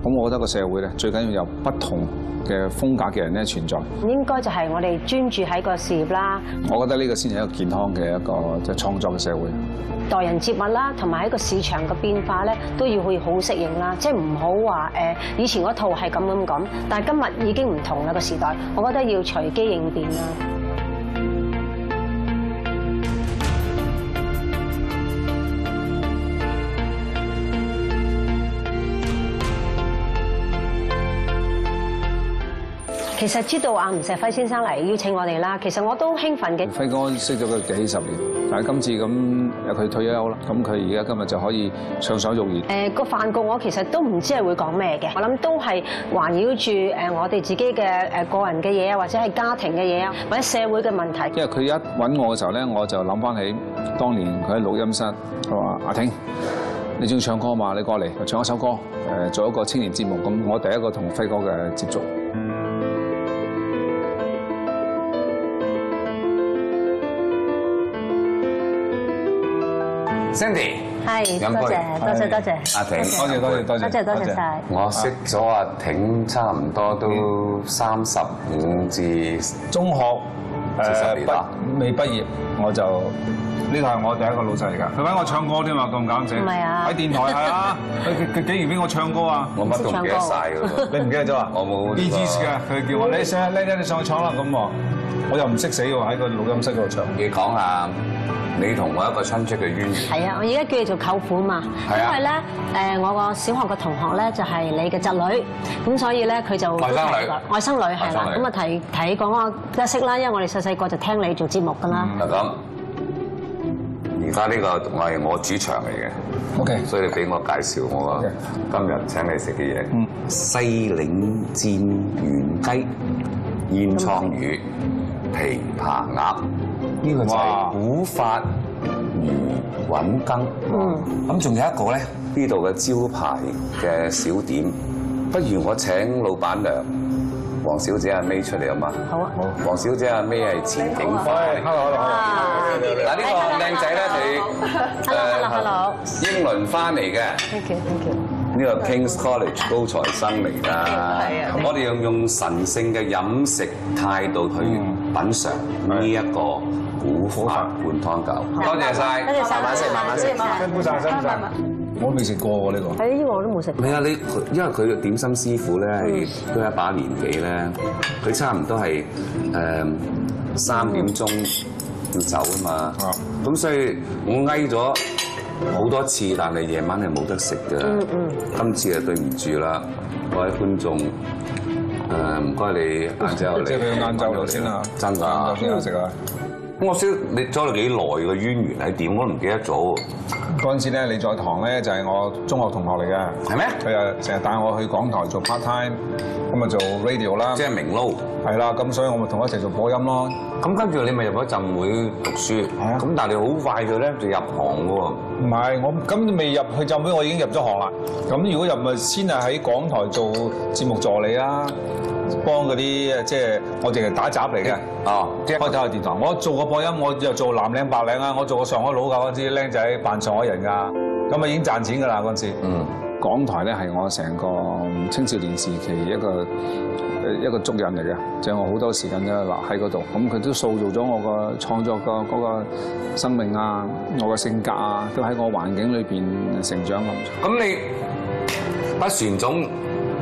咁我覺得個社會咧最緊要有不同嘅風格嘅人咧存在。應該就係我哋專注喺個事業啦。我覺得呢個先係一個健康嘅一個即係創作嘅社會。待人接物啦，同埋喺個市場嘅變化咧，都要去好適應啦。即係唔好話以前嗰套係咁，但係今日已經唔同啦個時代。我覺得要隨機應變啦。其實知道阿吳錫輝先生嚟邀請我哋啦，其實我都興奮嘅。輝哥識咗佢幾十年，但係今次咁佢退咗休啦，咁佢而家今日就可以暢所欲言。個飯局我其實都唔知係會講咩嘅，我諗都係環繞住我哋自己嘅個人嘅嘢啊，或者係家庭嘅嘢啊，或者社會嘅問題。因為佢一揾我嘅時候咧，我就諗翻起當年佢喺錄音室，佢話阿挺，你中意唱歌嘛？你過嚟唱一首歌，做一個青年節目。咁我第一個同輝哥嘅接觸。Sandy， 係，多謝。阿挺，多謝晒。我識咗阿挺差唔多都35至中學40年啦，未畢業我就呢個係我第一個老細嚟㗎。佢揾我唱歌添嘛，咁簡直。唔係啊，喺電台係啊，佢竟然俾我唱歌啊！我乜都唔記得晒㗎喎。你唔記得咗啊？我冇。B.G.S. 㗎，佢叫我你上叻你上去唱啦咁喎，我又唔識死喎喺個錄音室嗰度唱。你講下你同我一個親戚嘅淵源。係啊，我而家叫你做舅父嘛，因為咧我個小學嘅同學咧就係你嘅侄女，咁所以咧佢就外甥女係啦，咁啊提講我得識啦，因為我哋細個就聽你做節目㗎啦。嗱咁，而家呢個係我主場嚟嘅 ，OK，所以你俾我介紹我今日請你食嘅嘢，西檸煎軟雞、煙倉魚、琵琶鴨。呢個就係古法魚滾羹。咁仲有一個咧，呢度嘅招牌嘅小點，不如我請老闆娘黃小姐阿 May 出嚟啊嘛？好啊，好。黃小姐阿 May 係前警花。Hello。嗱呢個靚仔咧，佢Hello。英倫翻嚟嘅。Thank you。呢個 King's College 高材生嚟㗎。係啊。我哋用神聖嘅飲食態度去品嚐呢一個古法灌湯餃。多謝晒，慢慢食。辛苦晒。我未食過喎呢個。呢個我都冇食過。唔係啊，因為佢嘅點心師傅咧係都一把年紀咧，佢差唔多係3點鐘要走啊嘛。咁所以我嗌咗好多次，但係夜晚係冇得食嘅。今次啊對唔住啦，各位觀眾。唔該你晏晝嚟。即係佢晏晝嚟先啦。真㗎。晏晝先有食啊。咁我識你咗你幾耐嘅淵源係點？我都唔記得咗。嗰陣時咧，你在堂咧就係我中學同學嚟嘅。係咩？佢又成日帶我去港台做 part time，咁啊做 radio 啦。即係明撈。係啦，咁所以我咪同佢一齊做播音咯。咁跟住你咪入咗浸會讀書。係啊。咁但係你好快嘅咧就入行喎。唔係，我咁未入去浸會，我已經入咗行啦。咁如果入咪先係喺港台做節目助理啦。幫嗰啲即係我淨係打雜嚟嘅，即係開頭係電台。我做過播音，我又做藍領白領啊，我做過上海佬㗎嗰啲僆仔扮上海人㗎，咁啊已經賺錢㗎啦嗰陣時。港台咧係我成個青少年時期一個足印嚟嘅，即係我好多時間都留喺嗰度。咁佢都塑造咗我個創作個嗰個生命啊，我個性格啊，都喺我環境裏邊成長咁。咁你阿船總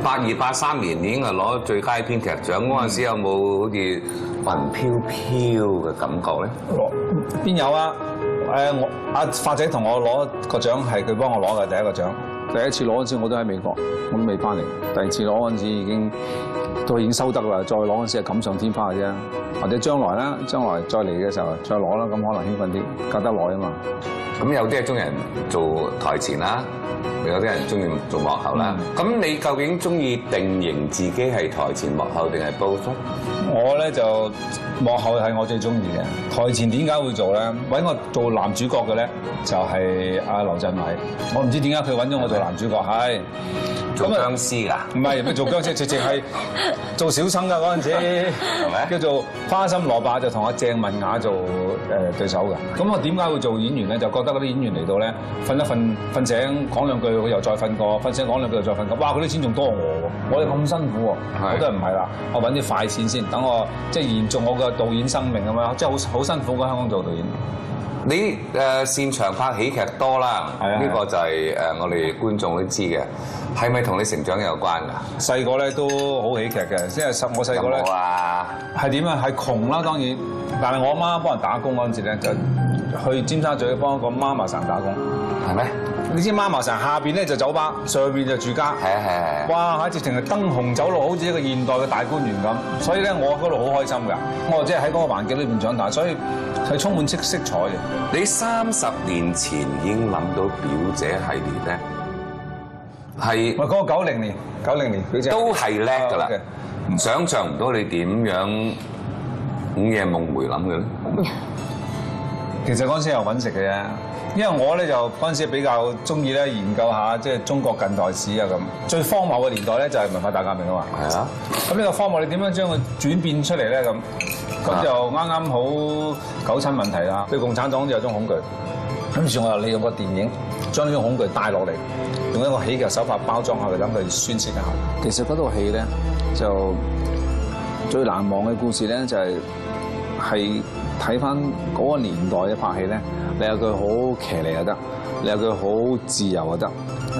82、83年已經係攞最佳編劇獎嗰陣時，有冇好似雲飄飄嘅感覺咧？邊有啊？我阿發仔同我攞個獎係佢幫我攞嘅第一個獎。第一次攞嗰陣時我都喺美國，我都未翻嚟。第二次攞嗰陣時已經收得啦，再攞嗰陣時係錦上添花嘅啫。或者將來啦，將來再嚟嘅時候再攞啦，咁可能興奮啲，隔得耐啊嘛。咁有啲係中意人做台前啦，有啲人中意做幕後啦。咁你究竟中意定型自己係台前幕後定係 both？我咧就幕後係我最中意嘅。台前點解會做咧？揾我做男主角嘅咧，就係阿劉鎮偉。我唔知點解佢揾咗我做做男主角，係做僵屍㗎？唔係咩做僵屍，直情係做小生㗎嗰陣時，係咪？叫做花心蘿蔔就同阿鄭文雅做對手㗎。咁我點解會做演員咧？就覺得嗰啲演員嚟到咧，瞓醒講兩句，佢又再瞓過，瞓醒講兩句又再瞓過。哇！嗰啲錢仲多我喎，我哋咁辛苦喎，我都係唔係啦？我揾啲快錢先，等我即係延續我嘅導演生命咁樣，即係好辛苦喺香港做導演。你擅長拍喜劇多啦，呢個就係我哋觀眾都知嘅，係咪同你成長有關㗎？細個咧都好喜劇嘅，即係我細個咧係點啊？係窮啦當然，但係我阿媽幫人打工嗰陣時咧，就去尖沙咀幫個媽媽生打工。係咩？你知媽媽城下邊咧就酒吧，上邊就住家。係啊係啊！哇！直情係燈紅酒綠，好似一個現代嘅大觀園咁。所以咧，我嗰度好開心㗎。我即係喺嗰個環境裏邊長大，所以係充滿色彩嘅。你30年前已經諗到表姐系列咧，係嗰個90年表姐都係叻㗎啦。想像唔到你點樣午夜夢迴諗嘅咧？其實嗰陣時有揾食嘅啫。因為我咧就嗰陣時比較中意咧研究下即係中國近代史啊咁。最荒謬嘅年代咧就係文化大革命啊嘛。係啊。咁呢個荒謬你點樣將佢轉變出嚟咧咁？咁就啱啱好九七問題啦，對共產黨有種恐懼。跟住我又利用個電影將呢種恐懼帶落嚟，用一個喜劇手法包裝下佢，等佢宣泄一下。其實嗰套戲咧就最難忘嘅故事咧就係睇翻嗰個年代嘅拍戲咧。你有句好騎呢又得，你有句好自由又得。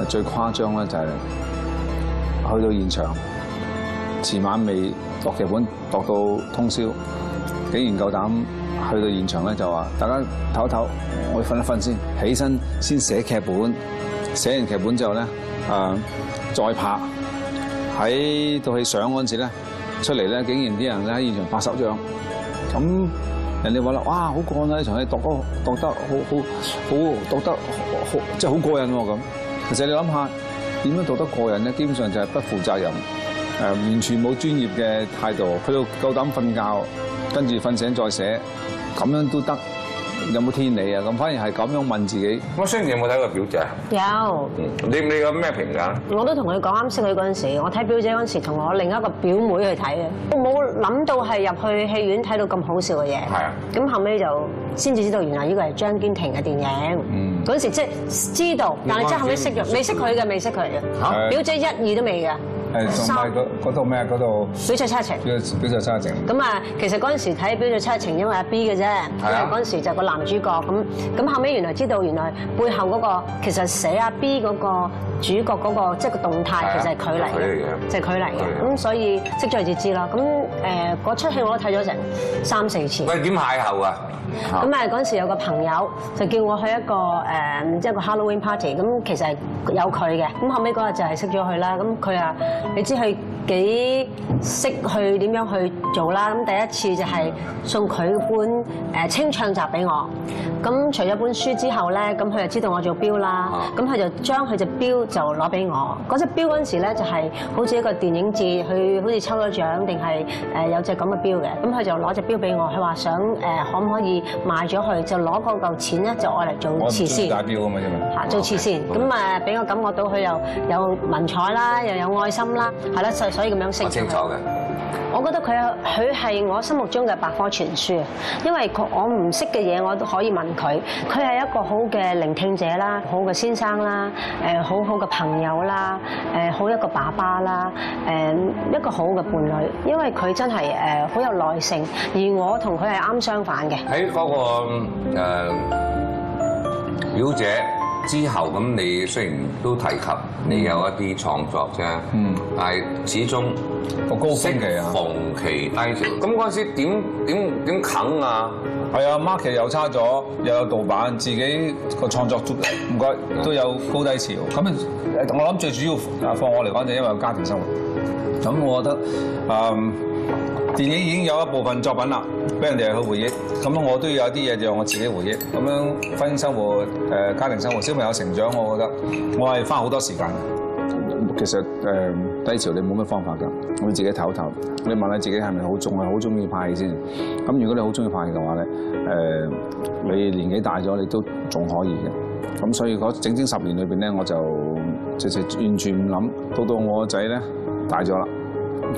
最誇張咧就係去到現場，前晚未讀劇本，讀到通宵，竟然夠膽去到現場咧就話：大家唞一唞，我瞓一瞓先，起身先寫劇本。寫完劇本之後咧，再拍。喺套戲上嗰陣時咧，出嚟咧，竟然啲人咧喺現場拍手掌。咁人哋話啦，哇，好過癮啊！呢場戲讀得好，即係好過癮喎咁。其實你諗下，點樣讀得過癮咧？基本上就係不負責任，完全冇專業嘅態度，去到夠膽瞓覺，跟住瞓醒再寫，咁樣都得。有冇天理啊？咁反而係咁樣問自己。我雖然有冇睇過表姐？有。你有咩評價？我都同佢講啱識佢嗰陣時，我睇表姐嗰陣時，同我另一個表妹去睇嘅。我冇諗到係入去戲院睇到咁好笑嘅嘢。係啊。咁後尾就先至知道，原來呢個係張堅庭嘅電影。嗰陣時即係知道，但係即係後尾識咗，未識佢嘅，未識佢嘅。嚇！表姐1、2都未嘅。係同埋嗰套咩？嗰套表姐七情。表姐七情。咁啊，其實嗰陣時睇表姐七情，因為阿 B 嘅啫，因為嗰陣時就個男主角咁後尾原來知道，原來背後嗰個其實寫阿 B 嗰個主角嗰個即係個動態，其實係佢嚟嘅，就係佢嚟嘅。咁所以識咗就知啦。咁嗰出戲我都睇咗成3、4次。喂，點邂逅啊？咁嗰陣時有個朋友就叫我去一個即係個 Halloween party，咁其實係有佢嘅。咁後尾嗰日就係識咗佢啦。咁佢啊，你知佢幾識去點樣去做啦。咁第一次就係送佢本清唱集俾我。咁除咗本書之後咧，咁佢就知道我做錶啦。咁佢就將佢隻錶就攞俾我。嗰隻錶嗰陣時咧就係好似一個電影節，佢好似抽咗獎定係有隻咁嘅錶嘅。咁佢就攞隻錶俾我，佢話想可唔可以賣咗佢，就攞嗰嚿錢咧就愛嚟做慈善。打錶啊嘛，因為嚇做慈善，咁俾我感覺到佢又有文采啦，又有愛心啦，係啦，所以咁樣識。我清楚嘅。我覺得佢係我心目中嘅百科全書，因為我唔識嘅嘢我都可以問佢。佢係一個好嘅聆聽者啦，好嘅先生啦，好好嘅朋友啦，好一個爸爸啦，一個好嘅伴侶。因為佢真係好有耐性，而我同佢係啱相反嘅。喺嗰個表姐之後，咁你雖然都提及你有一啲創作啫，但係始終個高峰期啊，逢期低潮。咁嗰陣時點啃啊？係啊 ，market 又差咗，又有盜版，自己個創作唔該都有高低潮。咁我諗最主要放我嚟講就因為有家庭生活。咁我覺得電影已經有一部分作品啦，俾人哋去回憶。咁我都要有啲嘢就我自己回憶。咁樣婚姻生活、家庭生活、小朋友成長，我覺得我係花好多時間。其實低潮你冇乜方法㗎，我自己唞一唞。你問下自己係咪好中意拍戲先？咁如果你好中意拍戲嘅話咧，你年紀大咗你都仲可以嘅。咁所以嗰整10年裏邊咧，我就直情完全唔諗。到我個仔咧大咗啦，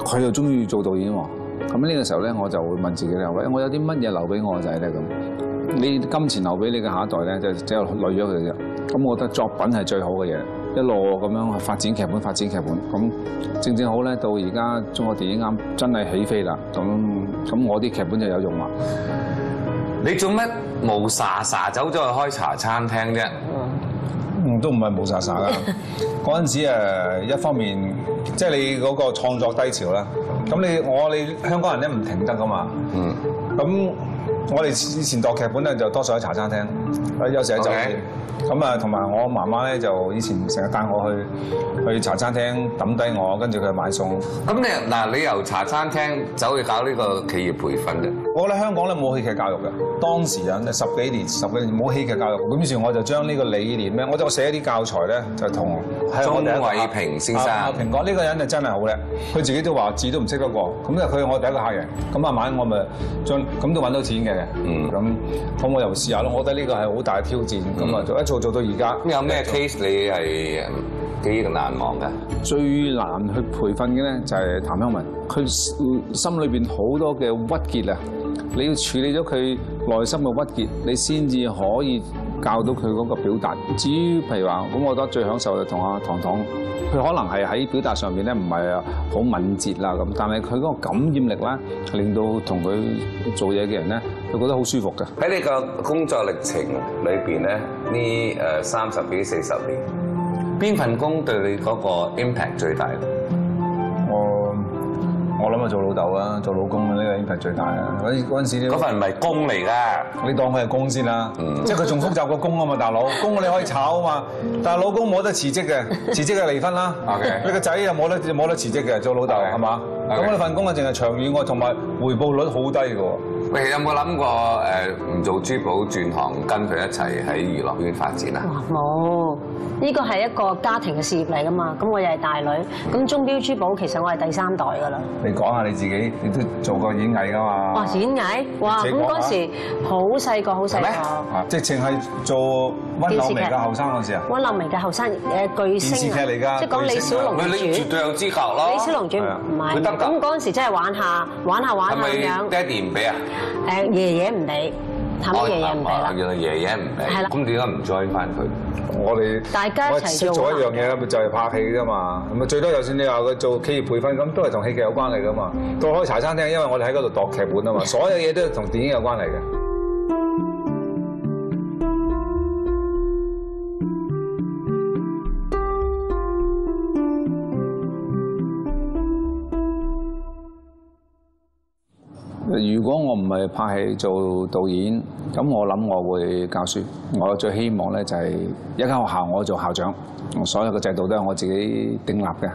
佢又中意做導演喎。咁呢個時候咧，我就會問自己咧：喂，我有啲乜嘢留俾我個仔咧？咁你金錢留俾你嘅下一代咧，就只有累咗佢啫。咁我覺得作品係最好嘅嘢，一路咁樣去發展劇本，發展劇本。咁正好咧，到而家中國電影啱真係起飛啦。咁我啲劇本就有用啦。你做乜無沙沙走咗去開茶餐廳啫？都唔係無沙沙啦。嗰陣時一方面即係你嗰個創作低潮啦。咁你香港人咧唔停得噶嘛。咁我哋以前度劇本咧就多數喺茶餐廳，有時喺酒店。咁啊，同埋我媽媽咧就以前成日帶我去茶餐廳抌低我，跟住佢買餸。咁你由茶餐廳走去搞呢個企業培訓啫？我覺得香港咧冇戲劇教育嘅，當時啊十幾年冇戲劇教育。咁於是我就將呢個理念咧，我就寫一啲教材咧，就同鍾偉平先生。平講呢個人就真係好叻，佢自己都話字都唔識得過。咁咧佢係我第一個客人，咁慢慢我咪將咁都揾到錢嘅。咁我又試下咯。我覺得呢個係好大嘅挑戰。咁啊做到而家。有咩 case 你係記憶難忘嘅？最難去培訓嘅咧就係譚香文，佢心裏邊好多嘅鬱結啊！你要處理咗佢內心嘅鬱結，你先至可以教到佢嗰個表達。至於譬如話，咁我覺得最享受就同阿唐唐，佢可能係喺表達上邊咧唔係好敏捷啦咁，但係佢嗰個感染力咧，令到同佢做嘢嘅人咧，佢覺得好舒服嘅。喺你個工作歷程裏邊咧，呢30幾40年，邊份工對你嗰個 impact 最大？我諗係做老豆啊，做老公啊，呢個 impact 最大啊！嗰陣時嗰份唔係工嚟㗎，你當佢係工先啦。即係佢仲複雜過工啊嘛，大佬。工你可以炒啊嘛，但係老公冇得辭職嘅，辭職就離婚啦。你個仔又冇得辭職嘅，做老豆係嘛？咁你份工啊，淨係長遠喎，同埋回報率好低㗎喎。喂，有冇諗過唔做珠寶轉行，跟佢一齊喺娛樂圈發展啊？冇，呢個係一個家庭嘅事業嚟㗎嘛。咁我又係大女，咁鐘錶珠寶其實我係第3代㗎啦。你講下你自己，你都做過演藝㗎嘛？哇，演藝？哇，咁嗰時好細個，直情係做温柳眉嘅後生嗰時啊？温柳眉嘅後生巨星電視劇嚟㗎，即係講李小龍傳。你絕對有資格咯。李小龍傳唔係，咁嗰陣時真係玩下咁樣。爹哋唔俾啊？爺爺唔俾，譚爺爺唔俾啦。原來爺爺唔俾。係啦。咁點解唔 join 翻佢？我哋大家一齊做一樣嘢啦，咪就係拍戲㗎嘛。咁啊最多就算你話佢做企業培訓，咁都係同戲劇有關係㗎嘛。到開茶餐廳，因為我哋喺嗰度度劇本啊嘛，所有嘢都係同電影有關係嘅。如果我唔係拍戲做導演，咁我諗我會教書。我最希望咧就係一間學校我做校長，所有嘅制度都係我自己訂立嘅。